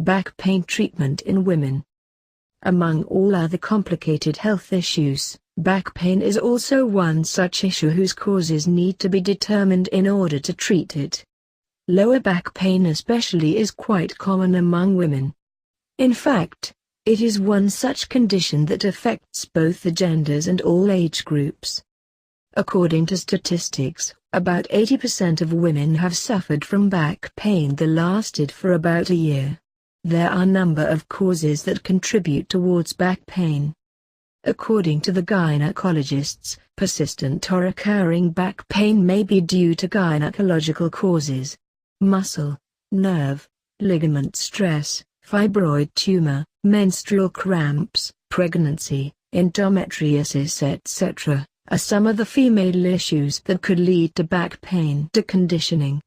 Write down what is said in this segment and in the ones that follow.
Back pain treatment in women. Among all other complicated health issues, back pain is also one such issue whose causes need to be determined in order to treat it. Lower back pain especially is quite common among women. In fact, it is one such condition that affects both the genders and all age groups. According to statistics, about 80% of women have suffered from back pain that lasted for about a year. There are a number of causes that contribute towards back pain. According to the gynecologists, persistent or recurring back pain may be due to gynecological causes: muscle, nerve, ligament stress, fibroid tumor, menstrual cramps, pregnancy, endometriosis etc. are some of the female issues that could lead to back pain. The conditioning.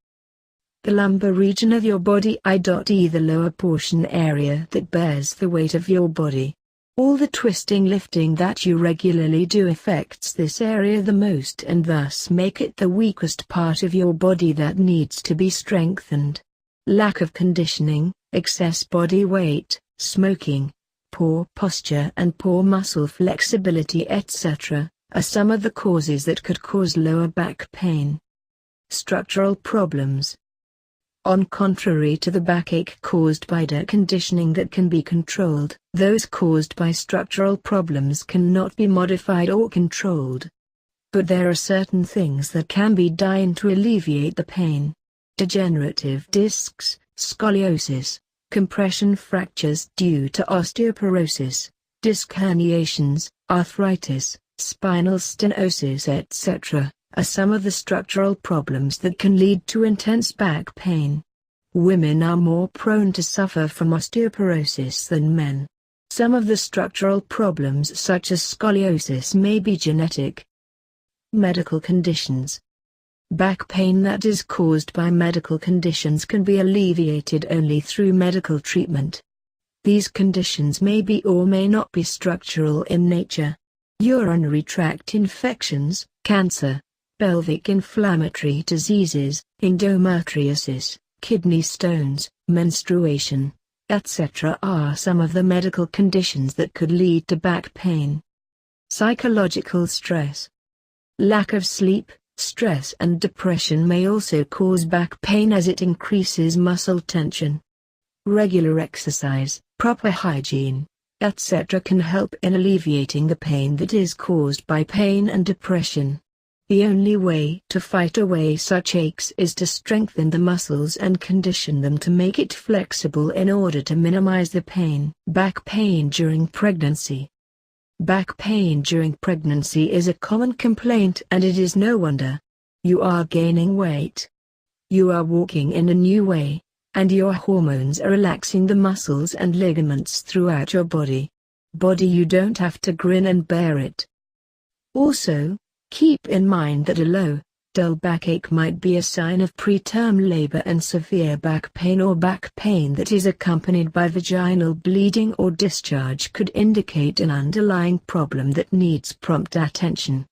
The lumbar region of your body, i.e. the lower portion area that bears the weight of your body. All the twisting lifting that you regularly do affects this area the most and thus make it the weakest part of your body that needs to be strengthened. Lack of conditioning, excess body weight, smoking, poor posture and poor muscle flexibility etc. are some of the causes that could cause lower back pain. Structural problems. On contrary to the backache caused by deconditioning that can be controlled, those caused by structural problems cannot be modified or controlled. But there are certain things that can be done to alleviate the pain. Degenerative discs, scoliosis, compression fractures due to osteoporosis, disc herniations, arthritis, spinal stenosis etc. are some of the structural problems that can lead to intense back pain. Women are more prone to suffer from osteoporosis than men. Some of the structural problems such as scoliosis may be genetic. Medical conditions. Back pain that is caused by medical conditions can be alleviated only through medical treatment. These conditions may be or may not be structural in nature. Urinary tract infections, cancer, pelvic inflammatory diseases, endometriosis, kidney stones, menstruation, etc. are some of the medical conditions that could lead to back pain. Psychological stress. Lack of sleep, stress and depression may also cause back pain as it increases muscle tension. Regular exercise, proper hygiene, etc. can help in alleviating the pain that is caused by pain and depression. The only way to fight away such aches is to strengthen the muscles and condition them to make it flexible in order to minimize the pain. Back pain during pregnancy. Back pain during pregnancy is a common complaint and it is no wonder. You are gaining weight. You are walking in a new way, and your hormones are relaxing the muscles and ligaments throughout your body. You don't have to grin and bear it. Also, keep in mind that a low, dull backache might be a sign of preterm labor, and severe back pain or back pain that is accompanied by vaginal bleeding or discharge could indicate an underlying problem that needs prompt attention.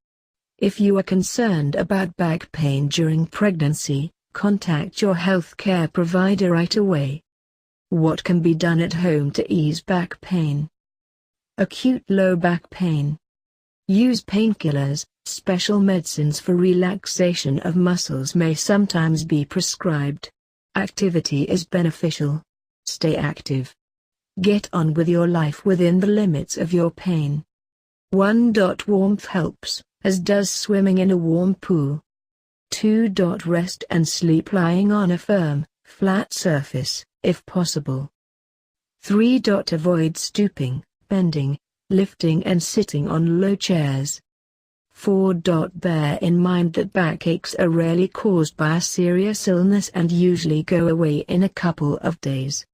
If you are concerned about back pain during pregnancy, contact your healthcare provider right away. What can be done at home to ease back pain? Acute low back pain. Use painkillers. Special medicines for relaxation of muscles may sometimes be prescribed. Activity is beneficial. Stay active. Get on with your life within the limits of your pain. 1. Warmth helps, as does swimming in a warm pool. 2. Rest and sleep lying on a firm, flat surface, if possible. 3. Avoid stooping, bending, lifting and sitting on low chairs. 4. Bear in mind that backaches are rarely caused by a serious illness and usually go away in a couple of days.